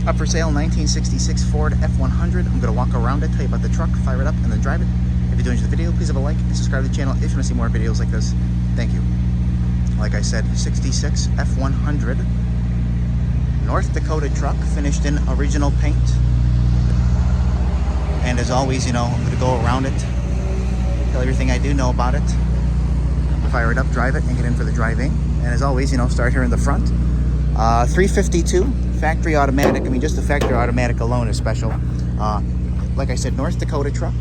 Up for sale, 1966 Ford F100. I'm going to walk around it, tell you about the truck, fire it up, and then drive it. If you do enjoy the video, please have a like and subscribe to the channel if you want to see more videos like this. Thank you. Like I said, 66 F100. North Dakota truck, finished in original paint. And as always, you know, I'm going to go around it, tell everything I do know about it, fire it up, drive it, and get in for the driving. And as always, you know, start here in the front. 352 factory automatic. I mean, just the factory automatic alone is special. Like I said, North Dakota truck,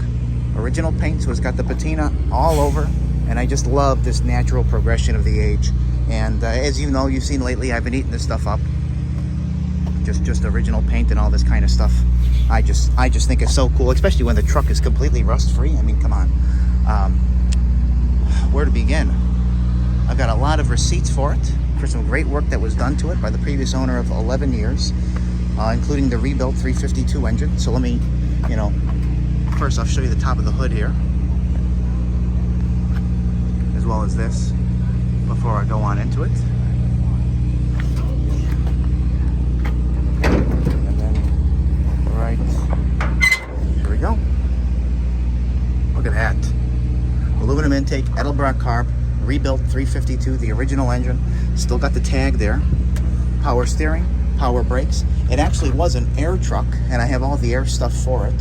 original paint, so it's got the patina all over, and I just love this natural progression of the age. And as you know, you've seen lately, I've been eating this stuff up. Just original paint and all this kind of stuff. I just think it's so cool, especially when the truck is completely rust free. I mean, come on. Where to begin? I've got a lot of receipts for it, for some great work that was done to it by the previous owner of 11 years, including the rebuilt 352 engine. So let me, you know, first I'll show you the top of the hood here, as well as this, before I go on into it. And then, right, here we go. Look at that. Aluminum intake, Edelbrock carb, rebuilt 352, the original engine. Still got the tag there. Power steering, power brakes. It actually was an air truck, and I have all the air stuff for it,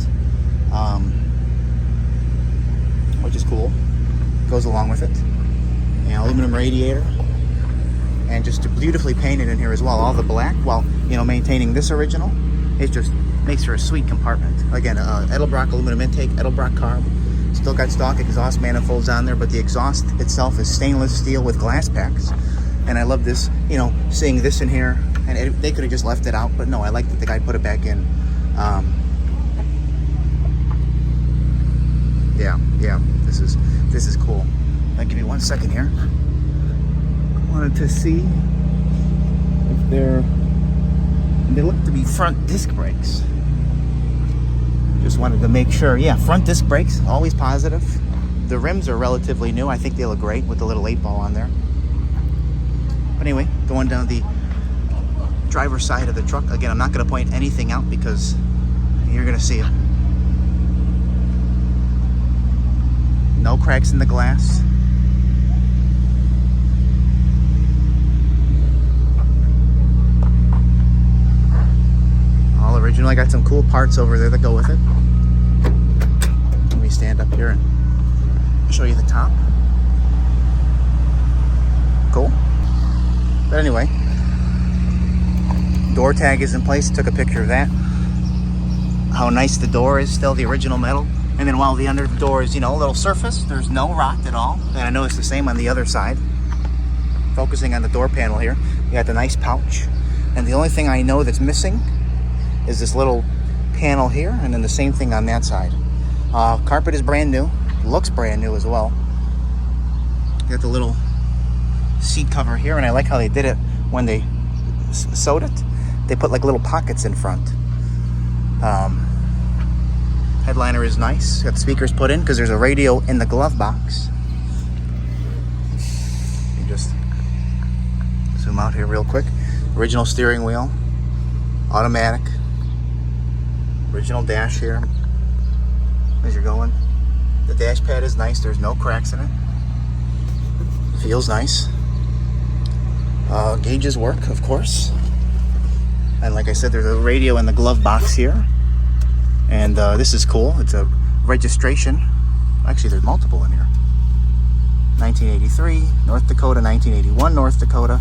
which is cool. Goes along with it. And aluminum radiator, and just beautifully painted in here as well. All the black, while, you know, maintaining this original. It just makes for a sweet compartment. Again, Edelbrock aluminum intake, Edelbrock carb. Still got stock exhaust manifolds on there, but the exhaust itself is stainless steel with glass packs. And I love this, you know, seeing this in here. And they could have just left it out, but no, I like that the guy put it back in. Yeah, this is cool. Now, give me 1 second here. I wanted to see if they look to be front disc brakes. Just wanted to make sure. Yeah, front disc brakes, always positive. The rims are relatively new. I think they look great with the little 8-ball on there. But anyway, going down the driver's side of the truck. Again, I'm not going to point anything out because you're going to see it. No cracks in the glass. All original. I got some cool parts over there that go with it. Let me stand up here and show you the top. Cool. But anyway, door tag is in place. Took a picture of that. How nice the door is, still the original metal. And then while the under door is, you know, a little surface, there's no rot at all. And I noticed the same on the other side. Focusing on the door panel here, you got the nice pouch. And the only thing I know that's missing is this little panel here, and then the same thing on that side. Carpet is brand new, looks brand new as well. You got the little seat cover here, and I like how they did it when they sewed it. They put like little pockets in front. Headliner is nice. Got the speakers put in because there's a radio in the glove box. You just zoom out here real quick. Original steering wheel, automatic. Original dash here as you're going. The dash pad is nice. There's no cracks in it. Feels nice. Gauges work, of course. And like I said, there's a radio in the glove box here. And this is cool. It's a registration. Actually, there's multiple in here. 1983, North Dakota, 1981, North Dakota.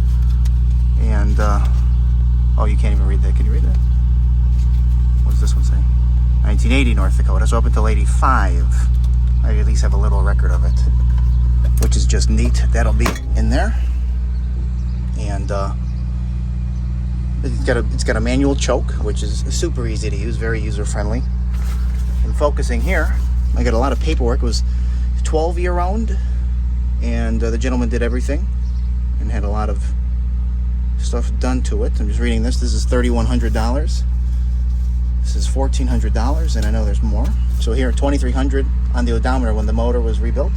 And, oh, you can't even read that. Can you read that? What does this one say? 1980, North Dakota. So up until 85. I at least have a little record of it, which is just neat. That'll be in there. And it's got a manual choke, which is super easy to use, very user-friendly. And focusing here, I got a lot of paperwork. It was 12-year owned, and the gentleman did everything and had a lot of stuff done to it. I'm just reading this. This is $3,100. This is $1,400, and I know there's more. So here, $2,300 on the odometer when the motor was rebuilt.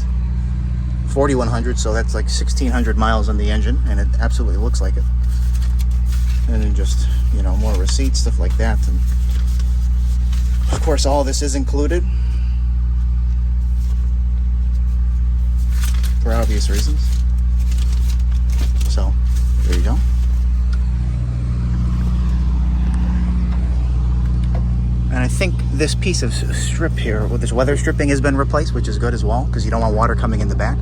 $4,100, so that's like 1,600 miles on the engine, and it absolutely looks like it. And then just, you know, more receipts, stuff like that. And of course, all this is included for obvious reasons. So, there you go. And I think this piece of strip here, with this weather stripping, has been replaced, which is good as well, because you don't want water coming in the back.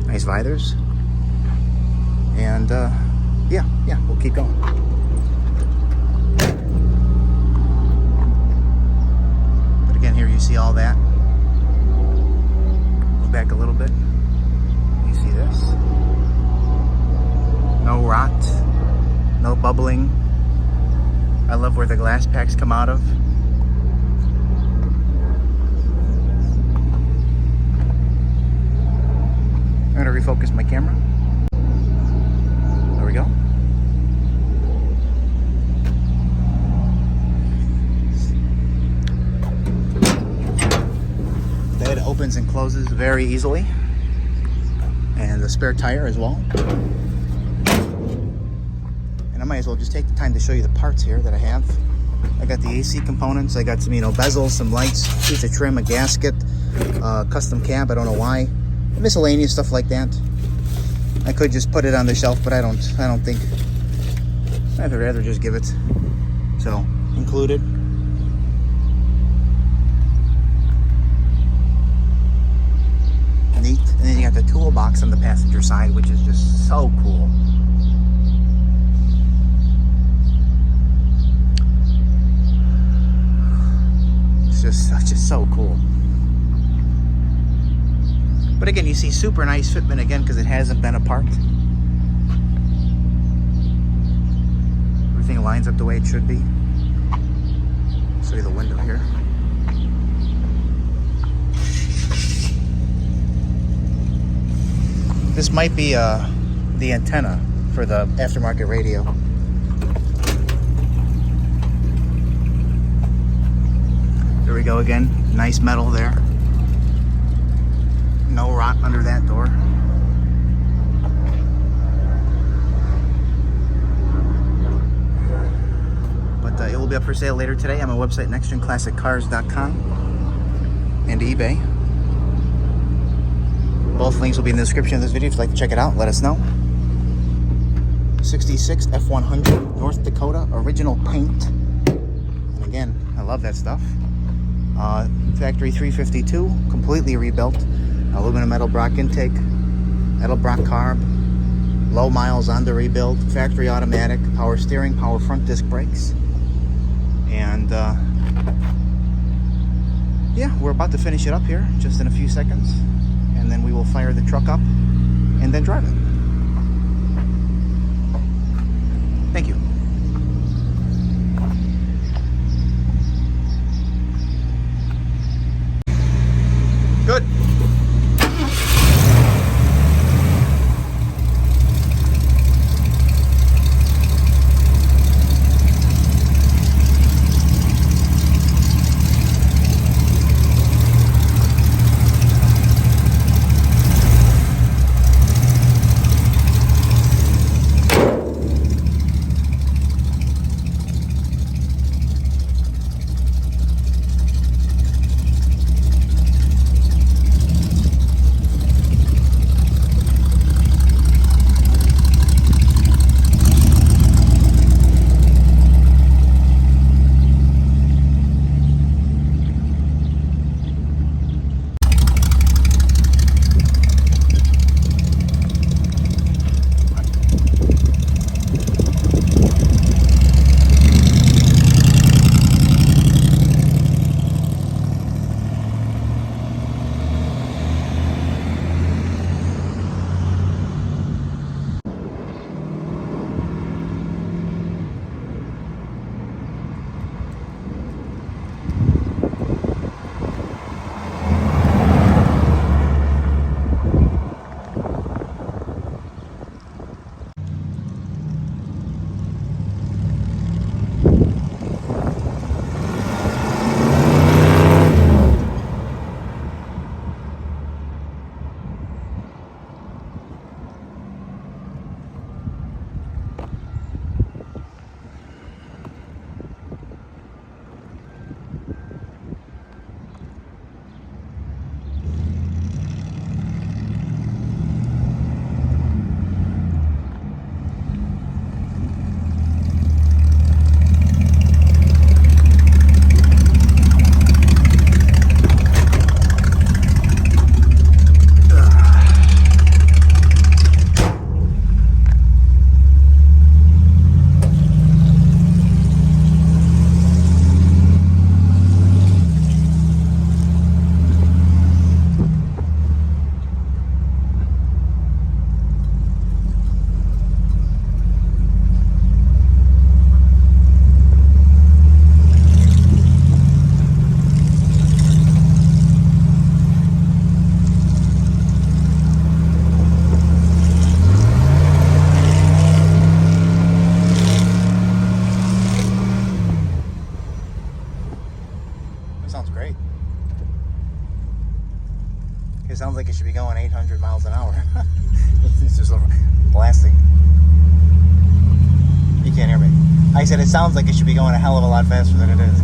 Nice visors. And yeah, we'll keep going. But again, here you see all that. Go back a little bit. You see this. No rot. No bubbling. I love where the glass packs come out of. I'm going to refocus my camera. There we go. The head opens and closes very easily. And the spare tire as well. And I might as well just take the time to show you the parts here that I have. I got the AC components. I got some, you know, bezels, some lights, piece of trim, a gasket, custom cab. I don't know why. Miscellaneous stuff like that. I could just put it on the shelf, but I don't think. I'd rather just give it. So, included. Neat. And then you got the toolbox on the passenger side, which is just so cool. It's just so cool. But again, you see super nice fitment again because it hasn't been apart. Everything lines up the way it should be. Show you the window here. This might be the antenna for the aftermarket radio. There we go again. Nice metal there. No rot under that door. But it will be up for sale later today on my website, nextgenclassiccars.com, and eBay. Both links will be in the description of this video if you'd like to check it out. Let us know. 66 F100 North Dakota, original paint. And again, I love that stuff. Factory 352, completely rebuilt. Aluminum metal Brock intake, metal Brock carb, low miles on the rebuild, factory automatic, power steering, power front disc brakes. And yeah, we're about to finish it up here just in a few seconds, and then we will fire the truck up and then drive it. Thank you. Good. It sounds like it should be going 800 miles an hour. It's just blasting. You can't hear me. I said it sounds like it should be going a hell of a lot faster than it is.